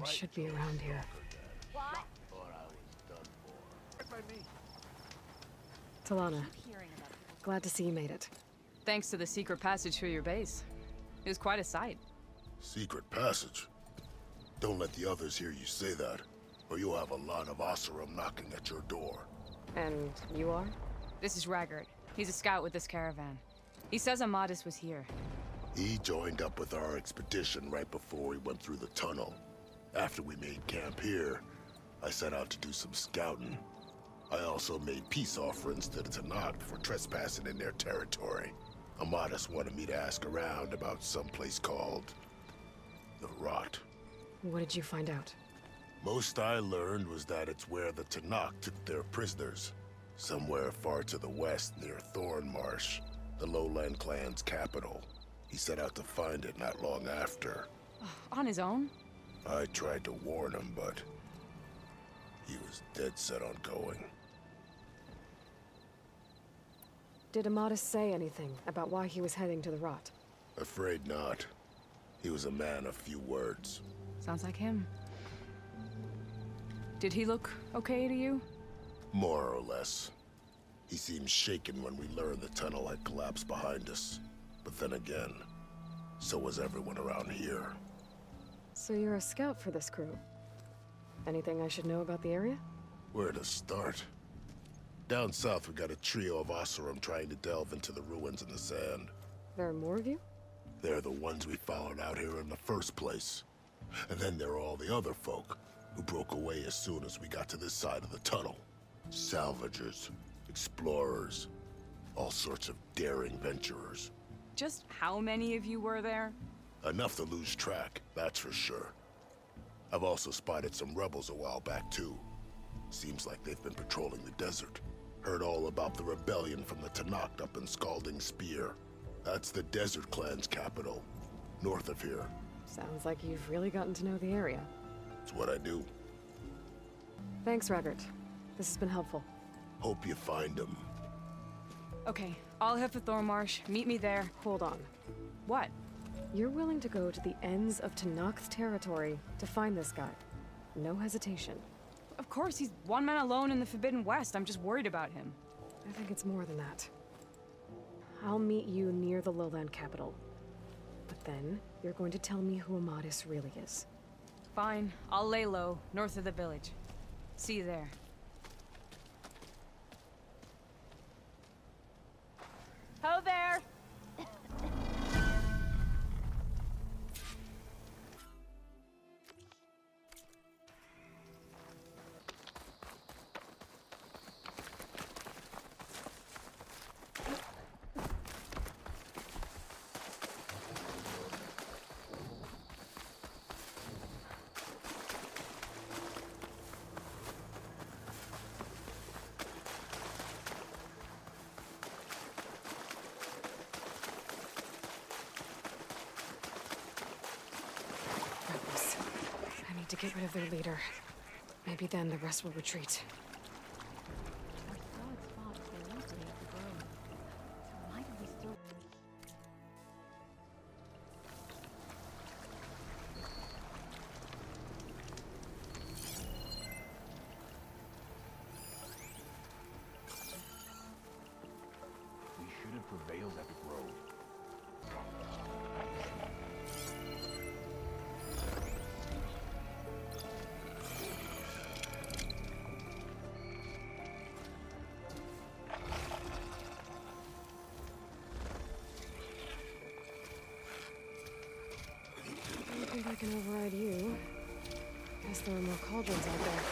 Someone should be around here. What? Talana, glad to see you made it. Thanks to the secret passage through your base. It was quite a sight. Secret passage? Don't let the others hear you say that, or you'll have a lot of Oseram knocking at your door. And you are? This is Raggart. He's a scout with this caravan. He says Amadis was here. He joined up with our expedition right before we went through the tunnel. After we made camp here, I set out to do some scouting. I also made peace offerings to the Tanakh for trespassing in their territory. Amadis wanted me to ask around about some place called the Rot. What did you find out? Most I learned was that it's where the Tanakh took their prisoners. Somewhere far to the west near Thornmarsh, the Lowland clan's capital. He set out to find it not long after. On his own? I tried to warn him, but he was dead set on going. Did Amadis say anything about why he was heading to the Rot? Afraid not. He was a man of few words. Sounds like him. Did he look okay to you? More or less. He seemed shaken when we learned the tunnel had collapsed behind us. But then again, so was everyone around here. So you're a scout for this crew. Anything I should know about the area? Where to start? Down south, we got a trio of Oseram trying to delve into the ruins in the sand. There are more of you? They're the ones we followed out here in the first place. And then there are all the other folk who broke away as soon as we got to this side of the tunnel. Salvagers, explorers, all sorts of daring venturers. Just how many of you were there? Enough to lose track, that's for sure. I've also spotted some rebels a while back too. Seems like they've been patrolling the desert. Heard all about the rebellion from the Tanakh up in Scalding Spear. That's the Desert Clan's capital, north of here. Sounds like you've really gotten to know the area. It's what I do. Thanks, Raggart. This has been helpful. Hope you find him. Okay, I'll head for Thornmarsh. Meet me there. Hold on. What? You're willing to go to the ends of Tanakh's territory to find this guy. No hesitation. Of course, he's one man alone in the Forbidden West. I'm just worried about him. I think it's more than that. I'll meet you near the lowland capital. But then, you're going to tell me who Amadis really is. Fine. I'll lay low, north of the village. See you there. Ho there! Rebels. I need to get rid of their leader. Maybe then the rest will retreat. We should have prevailed at the grove. I don't think I can override you. Guess there are more cauldrons out there.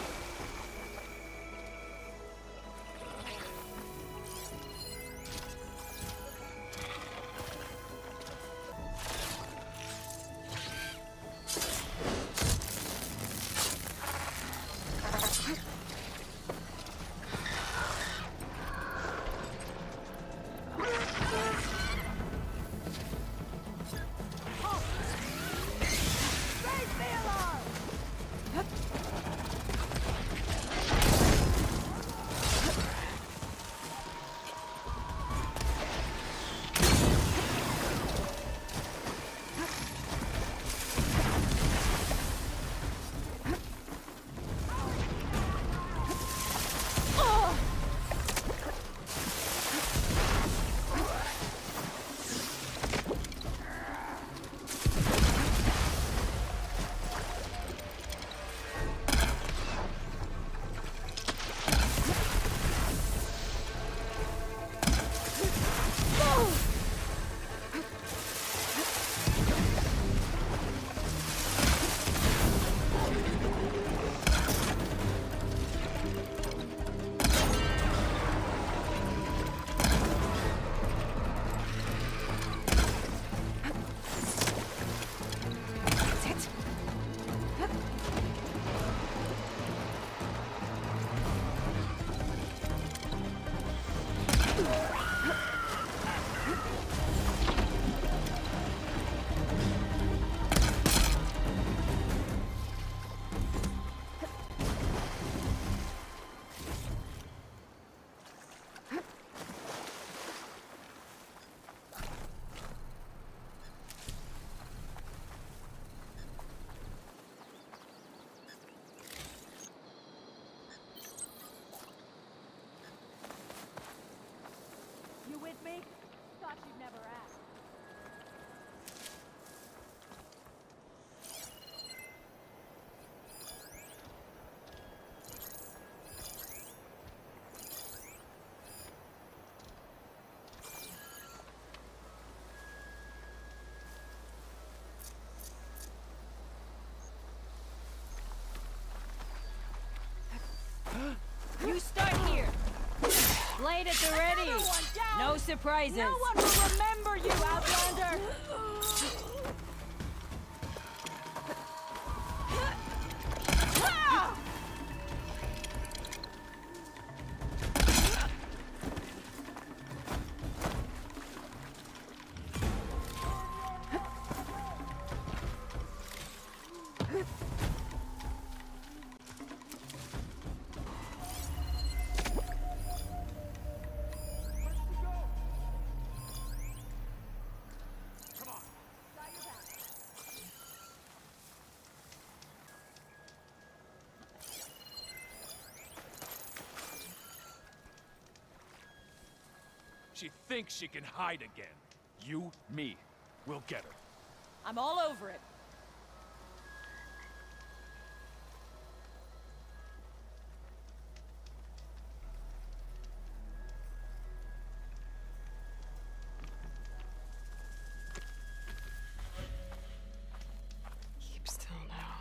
me? Thought you'd never ask. You start here. Blade at the ready. No surprises. No one will remember you, Outlander! She thinks she can hide again. You, me, we'll get her. I'm all over it. Keep still now.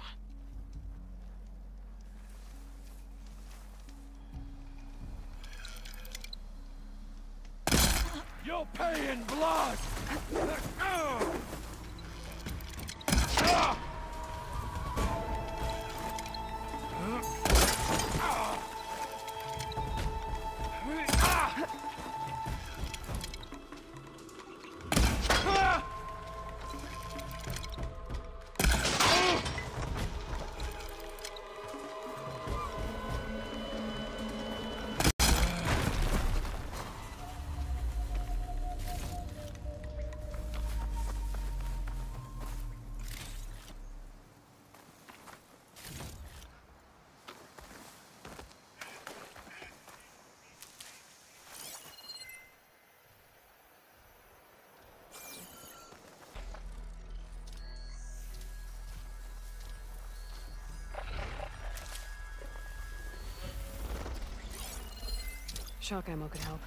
You'll pay in blood! Shock ammo could help.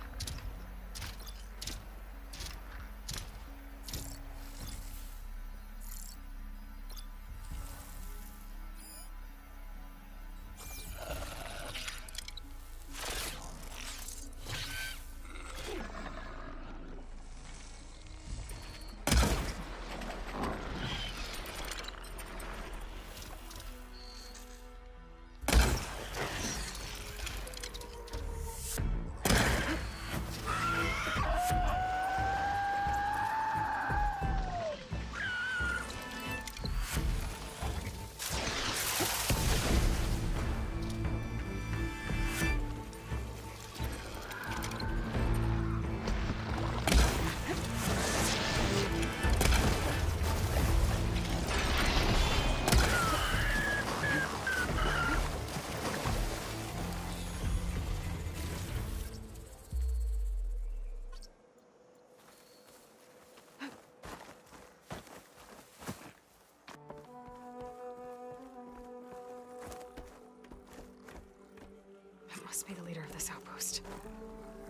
Must be the leader of this outpost.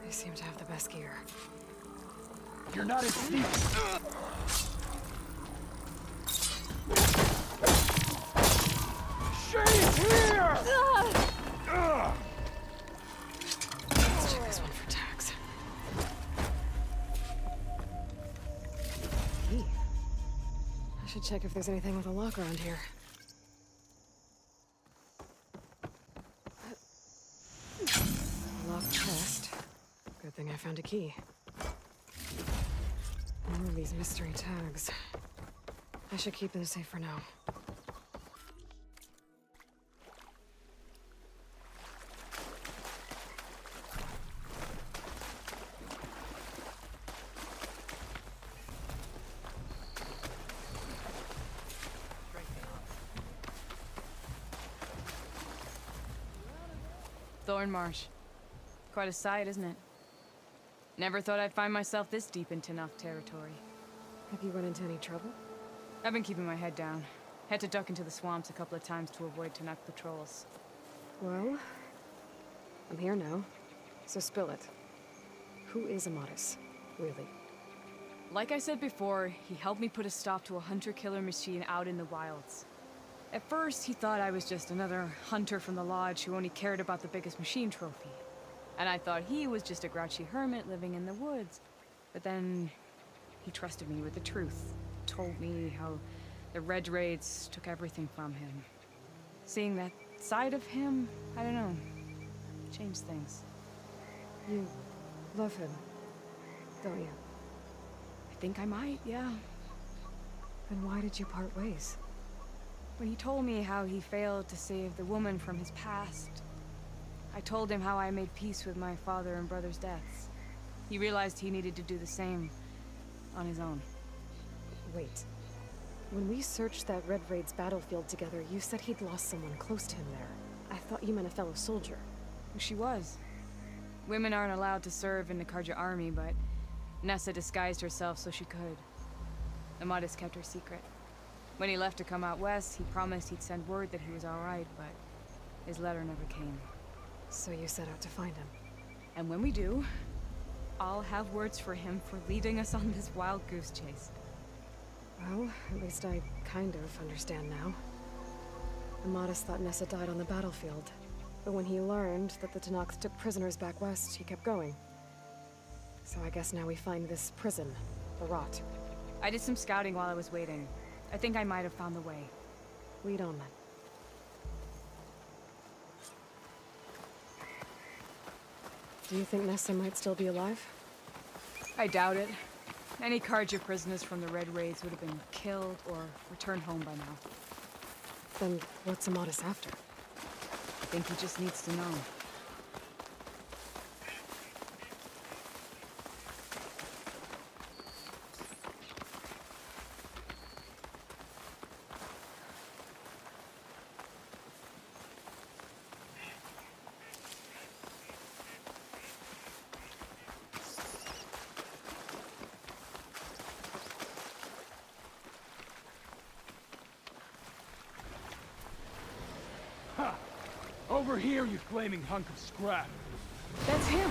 They seem to have the best gear. You're not as deep. She's here! Let's check this one for tags. Key. I should check if there's anything with a lock around here. Locked chest. Good thing I found a key. More of these mystery tags. I should keep them safe for now. Thorn Marsh. Quite a sight, isn't it? Never thought I'd find myself this deep in Tanakh territory. Have you run into any trouble? I've been keeping my head down. Had to duck into the swamps a couple of times to avoid Tanakh patrols. Well, I'm here now, so spill it. Who is Amadis, really? Like I said before, he helped me put a stop to a hunter-killer machine out in the wilds. At first, he thought I was just another hunter from the lodge who only cared about the biggest machine trophy. And I thought he was just a grouchy hermit living in the woods. But then, he trusted me with the truth. Told me how the Red Raids took everything from him. Seeing that side of him, I don't know, changed things. You love him, don't you? I think I might, yeah. Then why did you part ways? When he told me how he failed to save the woman from his past, I told him how I made peace with my father and brother's deaths. He realized he needed to do the same on his own. Wait. When we searched that Red Raid's battlefield together, you said he'd lost someone close to him there. I thought you meant a fellow soldier. She was. Women aren't allowed to serve in the Karja army, but Nessa disguised herself so she could. Amadis kept her secret. When he left to come out west, he promised he'd send word that he was all right, but his letter never came. So you set out to find him. And when we do, I'll have words for him for leading us on this wild goose chase. Well, at least I kind of understand now. Amadis thought Nessa died on the battlefield, but when he learned that the Tanakhs took prisoners back west, he kept going. So I guess now we find this prison, the Rot. I did some scouting while I was waiting. I think I might have found the way. Lead on then. Do you think Nessa might still be alive? I doubt it. Any Karja prisoners from the Red Raids would have been killed or returned home by now. Then what's Amadis after? I think he just needs to know. Over here, you flaming hunk of scrap. That's him!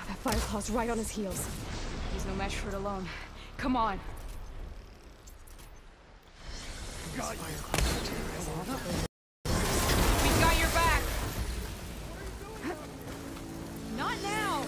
That Fireclaw's right on his heels. He's no match for it alone. Come on! Got you. We've got your back! Not now!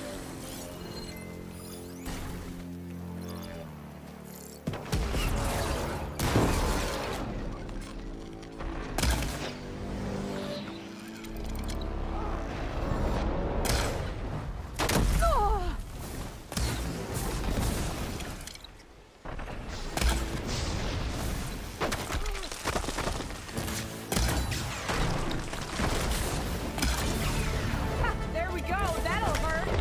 There we go! That'll hurt!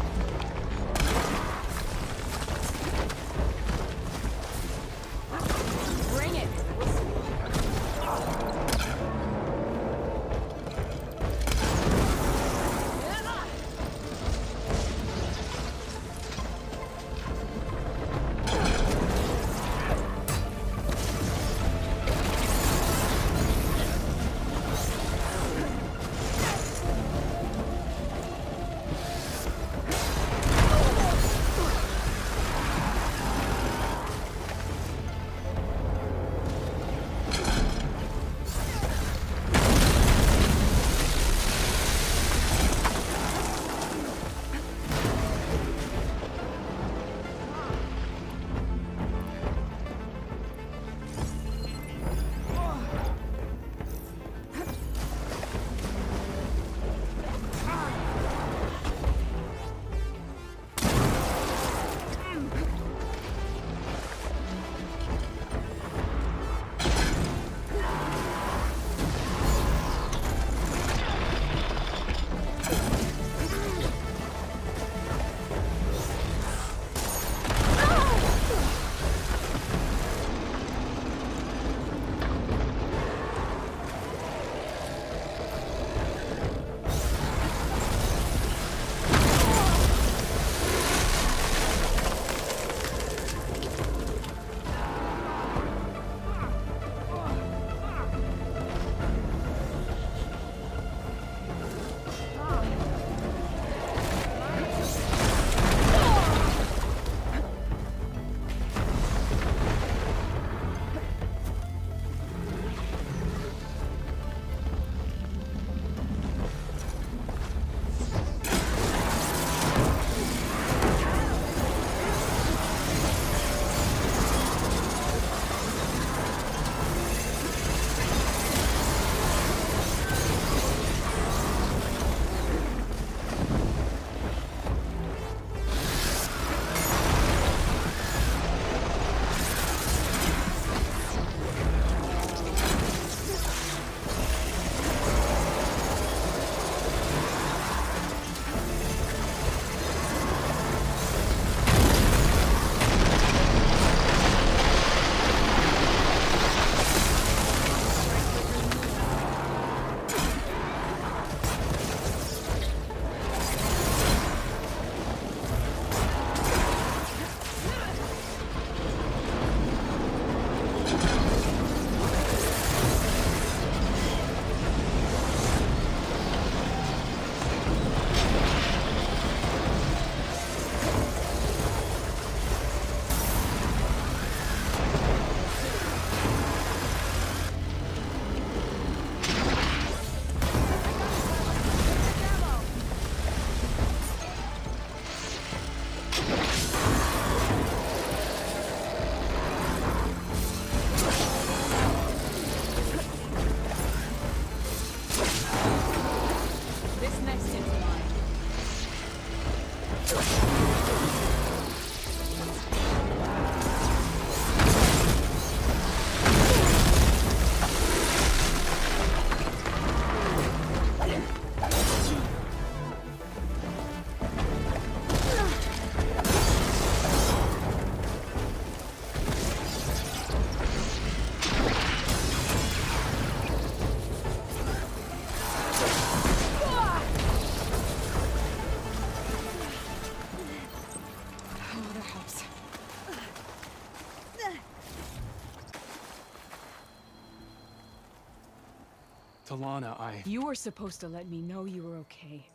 Talana, You were supposed to let me know you were okay.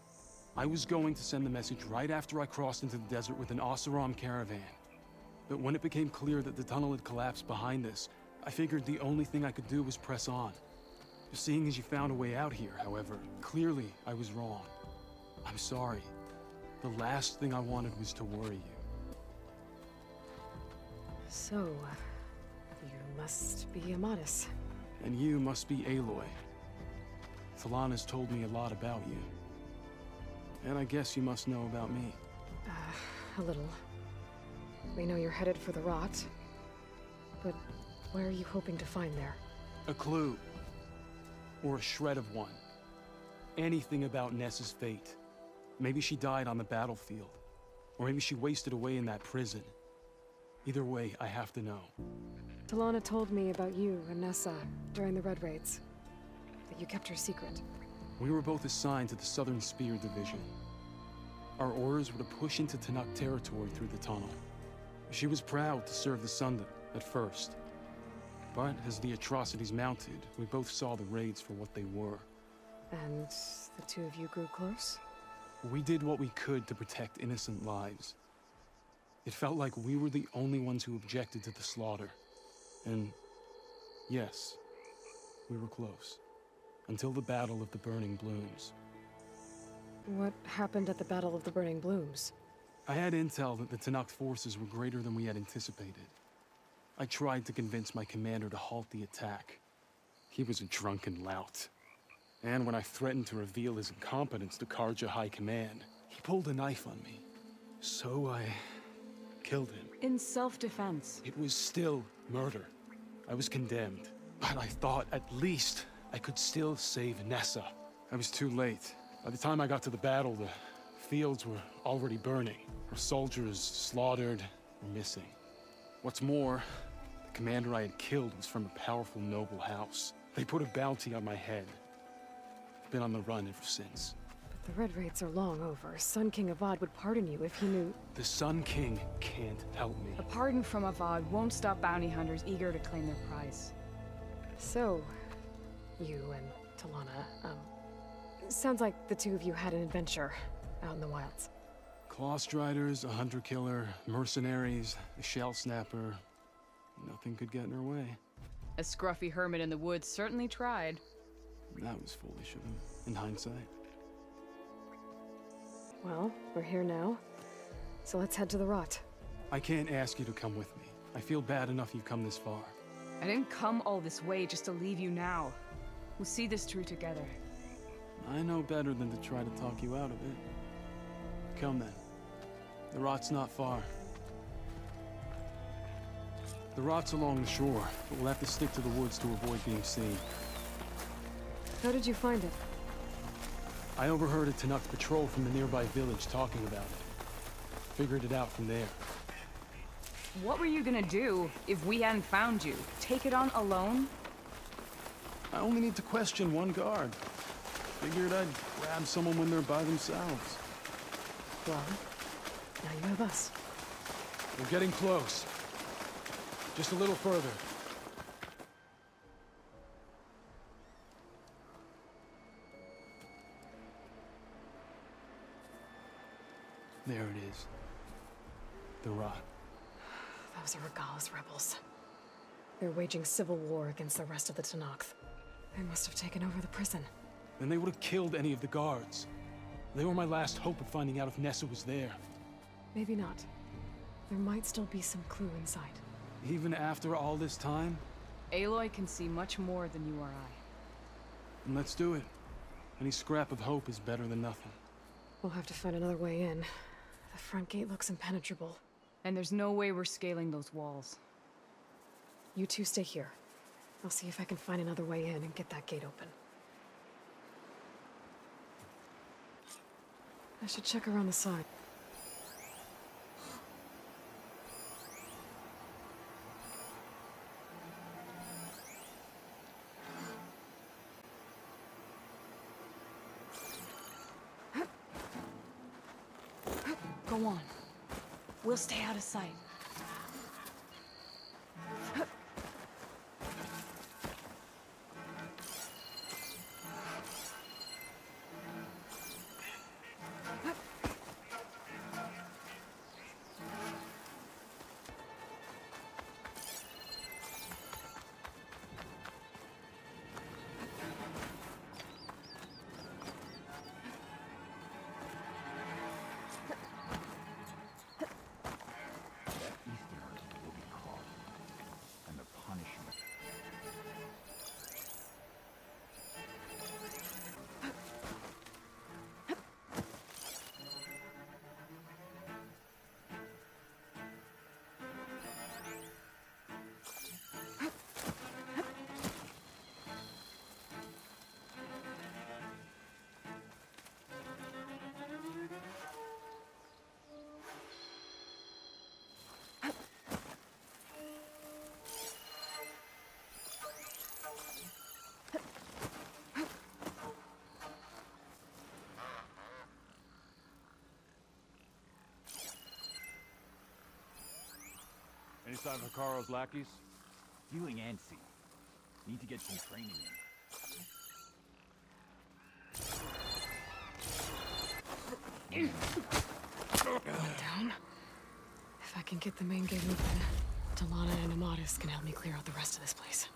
I was going to send the message right after I crossed into the desert with an Oseram caravan. But when it became clear that the tunnel had collapsed behind us, I figured the only thing I could do was press on. Seeing as you found a way out here, however, clearly I was wrong. I'm sorry. The last thing I wanted was to worry you. So, you must be Amadis. And you must be Aloy. Talana's told me a lot about you. And I guess you must know about me. A little. We know you're headed for the rot. But what are you hoping to find there? A clue. Or a shred of one. Anything about Nessa's fate. Maybe she died on the battlefield. Or maybe she wasted away in that prison. Either way, I have to know. Talana told me about you and Nessa during the Red Raids. That you kept her secret. We were both assigned to the Southern Spear Division. Our orders were to push into Tanakh territory through the tunnel. She was proud to serve the Sunda at first. But as the atrocities mounted, we both saw the raids for what they were. And the two of you grew close? We did what we could to protect innocent lives. It felt like we were the only ones who objected to the slaughter. And yes, we were close. Until the Battle of the Burning Blooms. What happened at the Battle of the Burning Blooms? I had intel that the Tanakh forces were greater than we had anticipated. I tried to convince my commander to halt the attack. He was a drunken lout. And when I threatened to reveal his incompetence to Karja High Command, he pulled a knife on me. So I killed him. In self-defense. It was still murder. I was condemned. But I thought at least I could still save Nessa. I was too late. By the time I got to the battle, the fields were already burning. Our soldiers slaughtered or missing. What's more, the commander I had killed was from a powerful noble house. They put a bounty on my head. I've been on the run ever since. But the Red Raids are long over. Sun King Avad would pardon you if he knew... The Sun King can't help me. A pardon from Avad won't stop bounty hunters eager to claim their prize. So, you and Talana, sounds like the two of you had an adventure out in the wilds. Claw Striders, a hunter-killer, mercenaries, a shell snapper. Nothing could get in her way. A scruffy hermit in the woods certainly tried. That was foolish of him, in hindsight. Well, we're here now, so let's head to the rot. I can't ask you to come with me. I feel bad enough you've come this far. I didn't come all this way just to leave you now. We'll see this through together. I know better than to try to talk you out of it. Come then. The rot's not far. The rot's along the shore, but we'll have to stick to the woods to avoid being seen. How did you find it? I overheard a Tanakh patrol from the nearby village talking about it. Figured it out from there. What were you gonna do if we hadn't found you? Take it on alone? I only need to question one guard. Figured I'd grab someone when they're by themselves. Well, now you have us. We're getting close. Just a little further. There it is. The rot. Those are Regala's rebels. They're waging civil war against the rest of the Tenakth. They must have taken over the prison. Then they would have killed any of the guards. They were my last hope of finding out if Nessa was there. Maybe not. There might still be some clue inside. Even after all this time? Aloy can see much more than you or I. Then let's do it. Any scrap of hope is better than nothing. We'll have to find another way in. The front gate looks impenetrable. And there's no way we're scaling those walls. You two stay here. I'll see if I can find another way in and get that gate open. I should check around the side. Go on. We'll stay out of sight. Any sign of Hikaro's lackeys? Feeling antsy. Need to get some training in. Down. If I can get the main gate open, Talana and Amatis can help me clear out the rest of this place.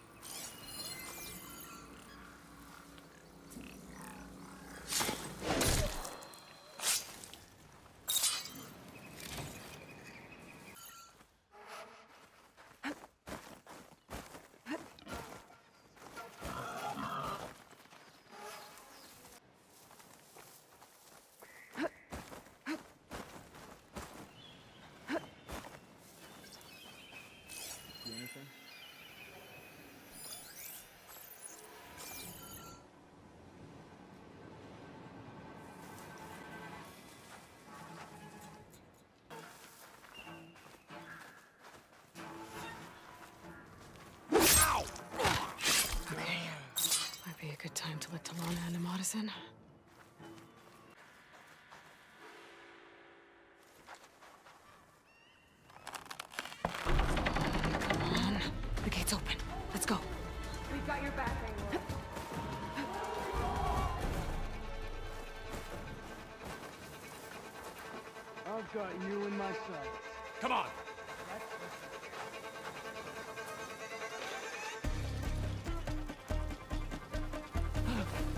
Good time to let Talana and Amatis in. Come on. The gate's open. Let's go. We've got your back, Aloy. I've got you in my sights. Come on!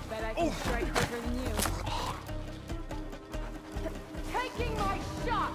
Bet I can strike quicker than you. Taking my shot!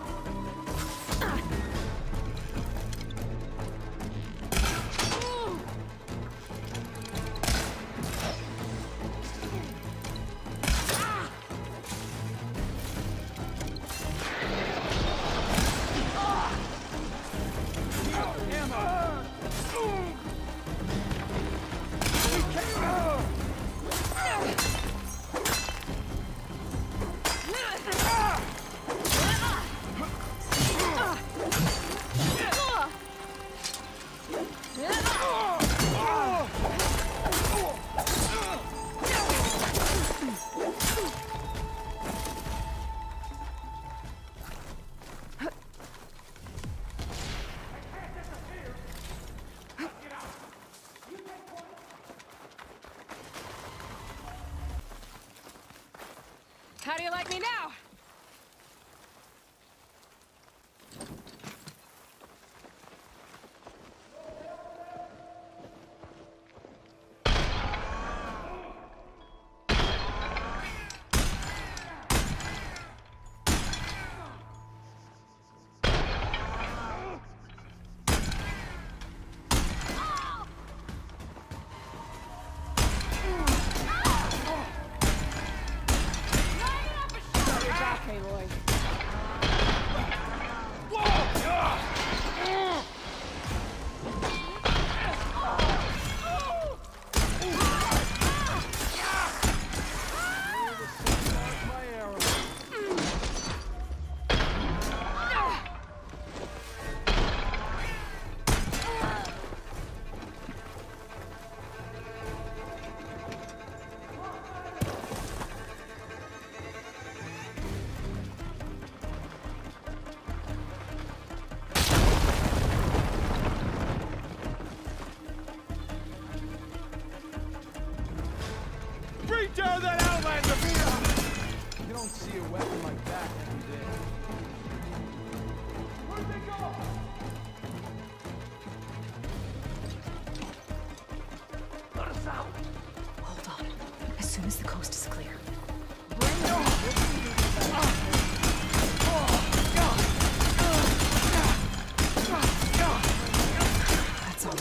How do you like me now? Tear that Outlander! You don't see a weapon like that every day. Where'd they go? Let us out! Hold on. As soon as the coast is clear. That's all.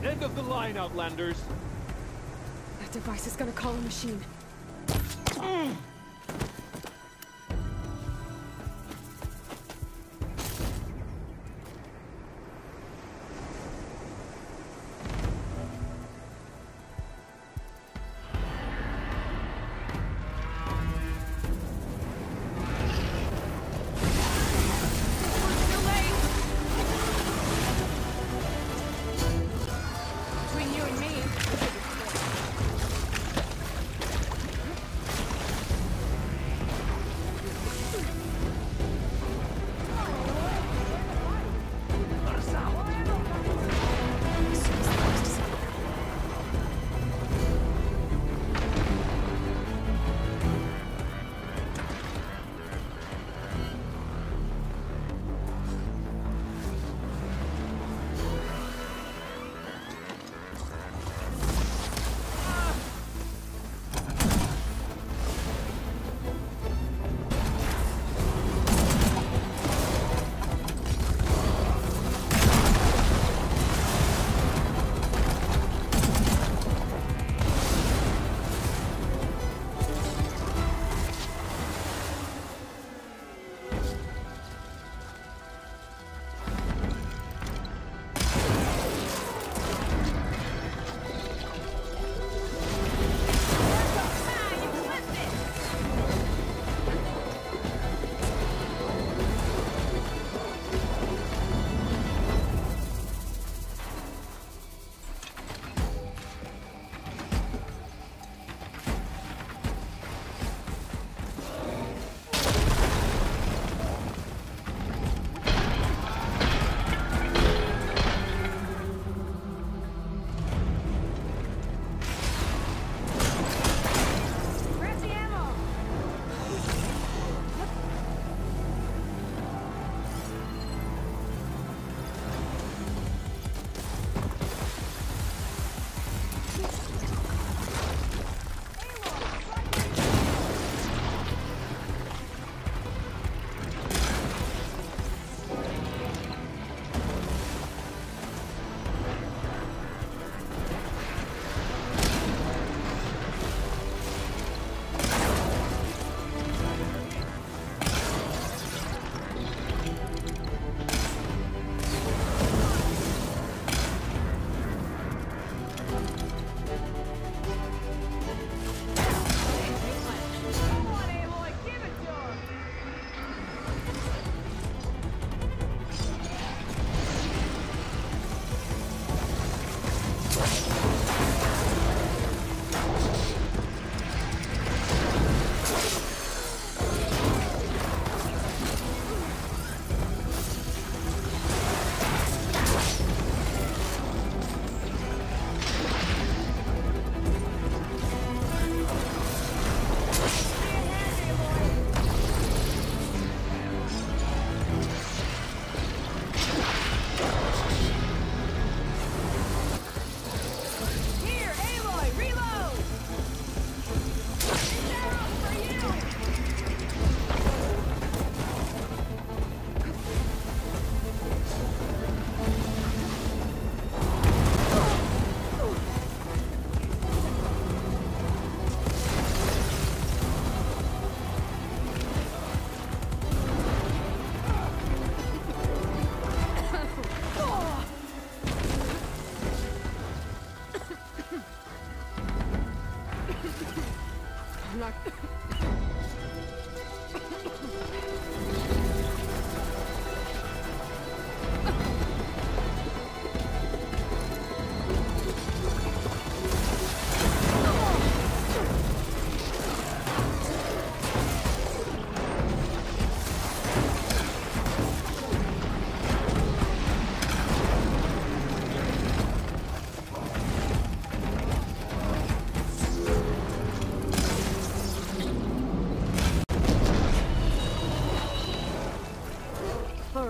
End of the line, Outlanders. That device is gonna call a machine.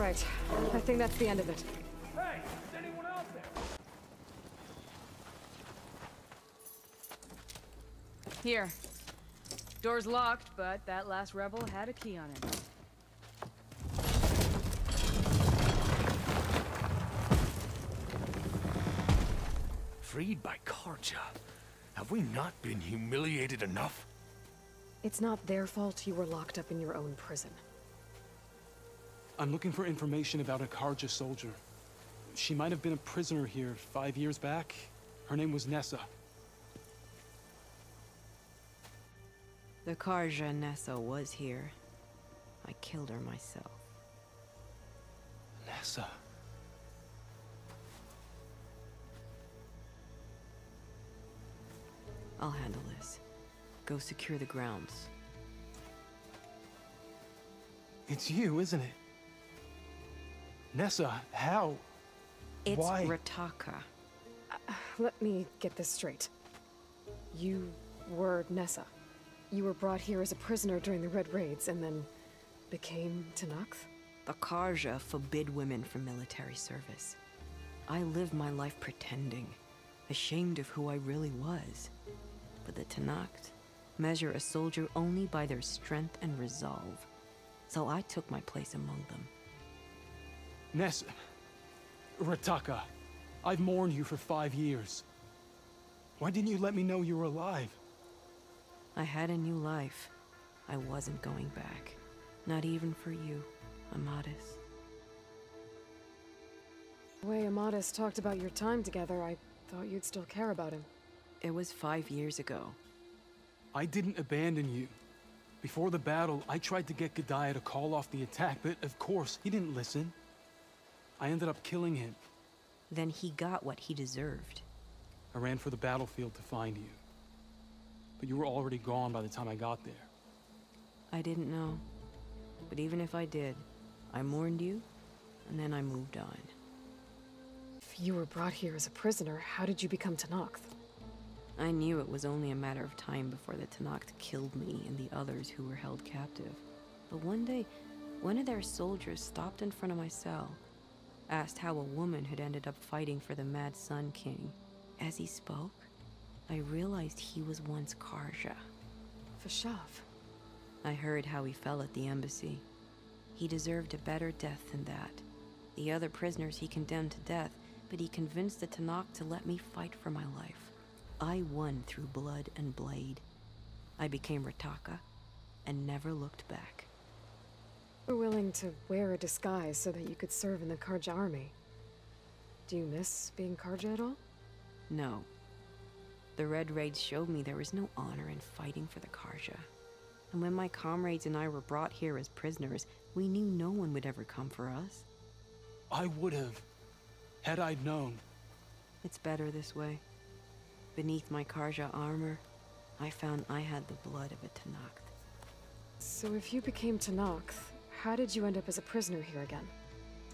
right. I think that's the end of it. Hey, is anyone out there? Here. Door's locked, but that last rebel had a key on it. Freed by Karja. Have we not been humiliated enough? It's not their fault you were locked up in your own prison. I'm looking for information about a Karja soldier. She might have been a prisoner here 5 years back. Her name was Nessa. The Karja Nessa was here. I killed her myself. Nessa. I'll handle this. Go secure the grounds. It's you, isn't it? Nessa, how? It's Why? Rataka. Let me get this straight. You were Nessa. You were brought here as a prisoner during the Red Raids and then became Tenakth? The Karja forbid women from military service. I lived my life pretending, ashamed of who I really was. But the Tenakth measure a soldier only by their strength and resolve. So I took my place among them. Nessa. Rataka. I've mourned you for 5 years. Why didn't you let me know you were alive? I had a new life. I wasn't going back. Not even for you, Amadis. The way Amadis talked about your time together, I thought you'd still care about him. It was 5 years ago. I didn't abandon you. Before the battle, I tried to get G'daiah to call off the attack, but of course, he didn't listen. I ended up killing him. Then he got what he deserved. I ran for the battlefield to find you. But you were already gone by the time I got there. I didn't know. But even if I did, I mourned you, and then I moved on. If you were brought here as a prisoner, how did you become Tenakth? I knew it was only a matter of time before the Tenakth killed me and the others who were held captive. But one day, one of their soldiers stopped in front of my cell, asked how a woman had ended up fighting for the Mad Sun King. As he spoke, I realized he was once Karja. Vashav. I heard how he fell at the embassy. He deserved a better death than that. The other prisoners he condemned to death, but he convinced the Tenakth to let me fight for my life. I won through blood and blade. I became Rataka, and never looked back. You were willing to wear a disguise so that you could serve in the Karja army. Do you miss being Karja at all? No. The Red Raids showed me there was no honor in fighting for the Karja. And when my comrades and I were brought here as prisoners, we knew no one would ever come for us. I would have, had I known. It's better this way. Beneath my Karja armor, I found I had the blood of a Tenakth. So if you became Tenakth, how did you end up as a prisoner here again?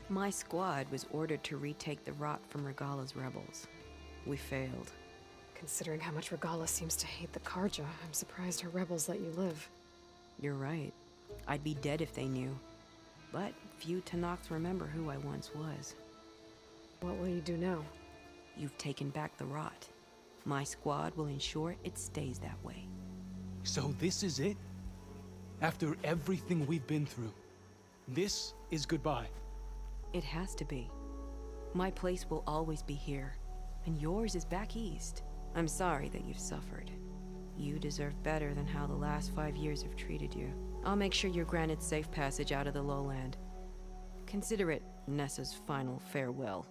My squad was ordered to retake the Rot from Regala's rebels. We failed. Considering how much Regala seems to hate the Karja, I'm surprised her rebels let you live. You're right. I'd be dead if they knew. But few Tenakths remember who I once was. What will you do now? You've taken back the Rot. My squad will ensure it stays that way. So this is it? After everything we've been through, this is goodbye. It has to be. My place will always be here, and yours is back east. I'm sorry that you've suffered. You deserve better than how the last 5 years have treated you. I'll make sure you're granted safe passage out of the lowland. Consider it Nessa's final farewell.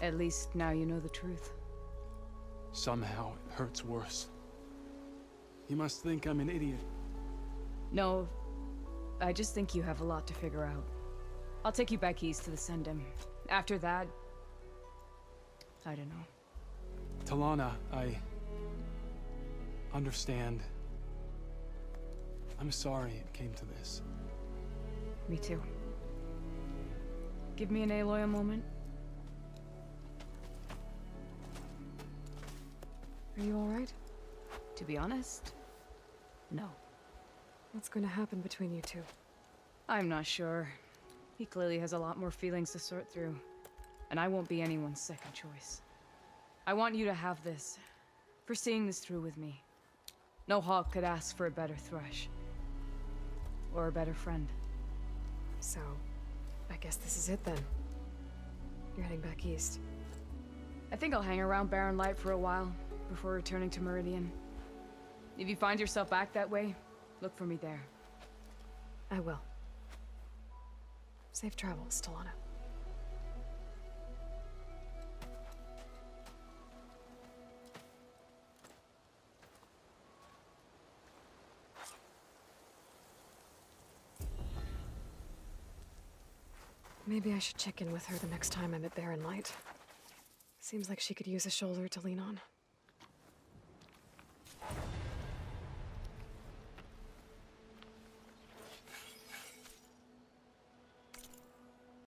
At least now you know the truth. Somehow it hurts worse. You must think I'm an idiot. No, I just think you have a lot to figure out. I'll take you back east to the Sendem. After that, I don't know. Talana, I understand. I'm sorry it came to this. Me too. Give me an Aloy a moment. Are you alright? To be honest, No. What's going to happen between you two? I'm not sure. He clearly has a lot more feelings to sort through. And I won't be anyone's second choice. I want you to have this. For seeing this through with me. No hawk could ask for a better thrush. Or a better friend. So, I guess this is it then. You're heading back east. I think I'll hang around Barren Light for a while, before returning to Meridian. If you find yourself back that way, look for me there. I will. Safe travels, Talana. Maybe I should check in with her the next time I'm at Barren Light. Seems like she could use a shoulder to lean on.